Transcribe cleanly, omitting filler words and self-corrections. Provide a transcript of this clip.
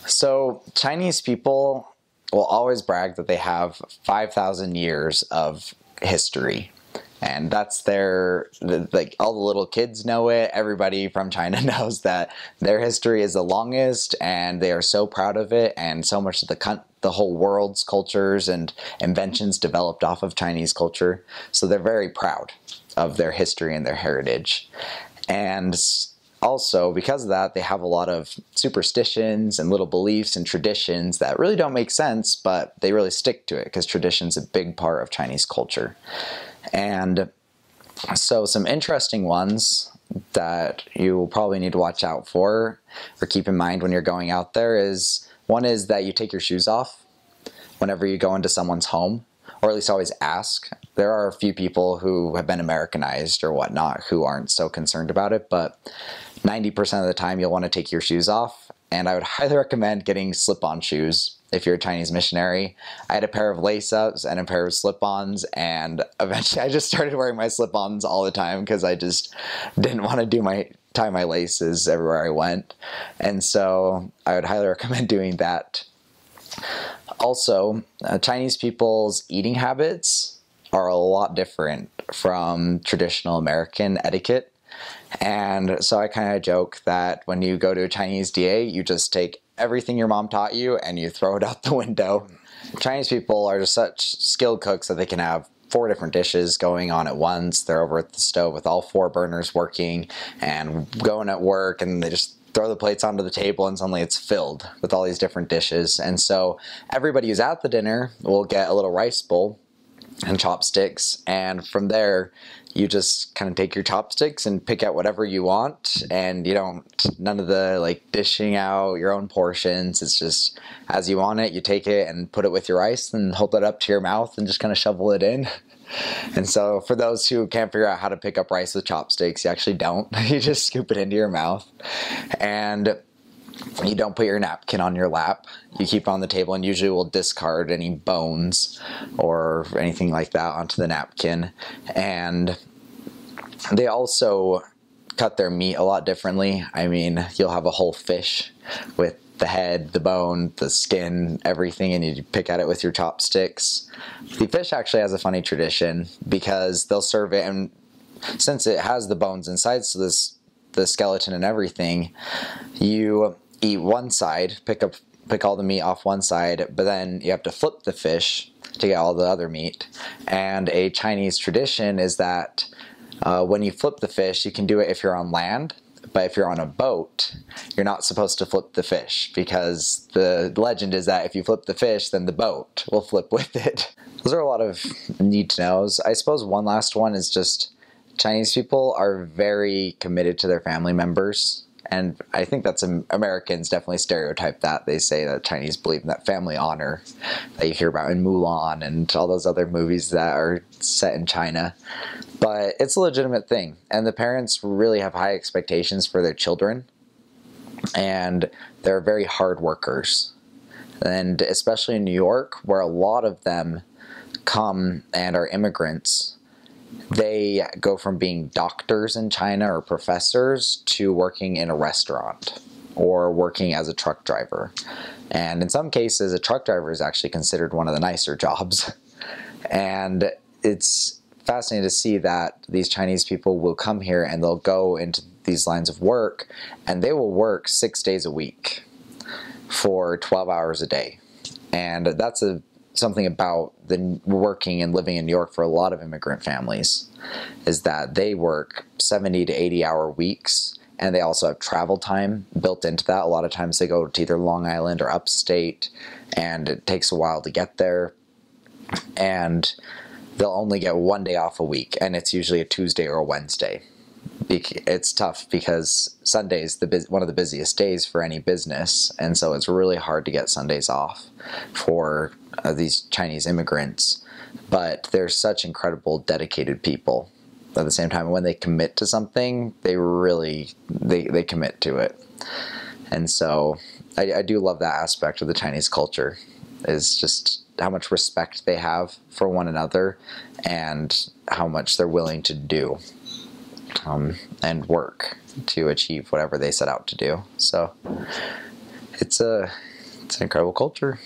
So Chinese people will always brag that they have 5,000 years of history. And that's like all the little kids know it. Everybody from China knows that their history is the longest, and they are so proud of it. And so much of the whole world's cultures and inventions developed off of Chinese culture. So they're very proud of their history and their heritage. And also, because of that, they have a lot of superstitions and little beliefs and traditions that really don't make sense, but they really stick to it because tradition's a big part of Chinese culture. And so some interesting ones that you will probably need to watch out for or keep in mind when you're going out there is, one is that you take your shoes off whenever you go into someone's home, or at least always ask. There are a few people who have been Americanized or whatnot who aren't so concerned about it, but 90% of the time you'll want to take your shoes off, and I would highly recommend getting slip-on shoes if you're a Chinese missionary. I had a pair of lace-ups and a pair of slip-ons, and eventually I just started wearing my slip-ons all the time because I just didn't want to tie my laces everywhere I went. And so I would highly recommend doing that. Also, Chinese people's eating habits are a lot different from traditional American etiquette. And so I kind of joke that when you go to a Chinese DA, you just take everything your mom taught you and you throw it out the window. Chinese people are just such skilled cooks that they can have 4 different dishes going on at once. They're over at the stove with all 4 burners working and going at work, and they just throw the plates onto the table and suddenly it's filled with all these different dishes. And so everybody who's at the dinner will get a little rice bowl and chopsticks, and from there you just kind of take your chopsticks and pick out whatever you want, and none of the like dishing out your own portions. It's just as you want it, you take it and put it with your rice and hold it up to your mouth and just kind of shovel it in. And so for those who can't figure out how to pick up rice with chopsticks, you actually don't. You just scoop it into your mouth, and you don't put your napkin on your lap. You keep it on the table, and usually we'll discard any bones or anything like that onto the napkin. And they also cut their meat a lot differently. I mean, you'll have a whole fish with the head, the bone, the skin, everything, and you pick at it with your chopsticks. The fish actually has a funny tradition because they'll serve it, and since it has the bones inside, so the skeleton and everything, you eat one side, pick all the meat off one side, but then you have to flip the fish to get all the other meat. And a Chinese tradition is that when you flip the fish, you can do it if you're on land, but if you're on a boat, you're not supposed to flip the fish, because the legend is that if you flip the fish, then the boat will flip with it. Those are a lot of need to knows. I suppose one last one is just Chinese people are very committed to their family members. And I think that's Americans definitely stereotype that. They say that Chinese believe in that family honor that you hear about in Mulan and all those other movies that are set in China. But it's a legitimate thing. And the parents really have high expectations for their children. And they're very hard workers. And especially in New York, where a lot of them come and are immigrants, they go from being doctors in China or professors to working in a restaurant or working as a truck driver. And in some cases, a truck driver is actually considered one of the nicer jobs. And it's fascinating to see that these Chinese people will come here and they'll go into these lines of work, and they will work 6 days a week for 12 hours a day. And that's something about the working and living in New York for a lot of immigrant families, is that they work 70 to 80 hour weeks, and they also have travel time built into that. A lot of times they go to either Long Island or upstate, and it takes a while to get there, and they'll only get 1 day off a week, and it's usually a Tuesday or a Wednesday. It's tough because Sunday is one of the busiest days for any business, and so it's really hard to get Sundays off for these Chinese immigrants. But they're such incredible, dedicated people. At the same time, when they commit to something, they really they commit to it. And so I do love that aspect of the Chinese culture, is just how much respect they have for one another and how much they're willing to do. And work to achieve whatever they set out to do. So it's a It's an incredible culture.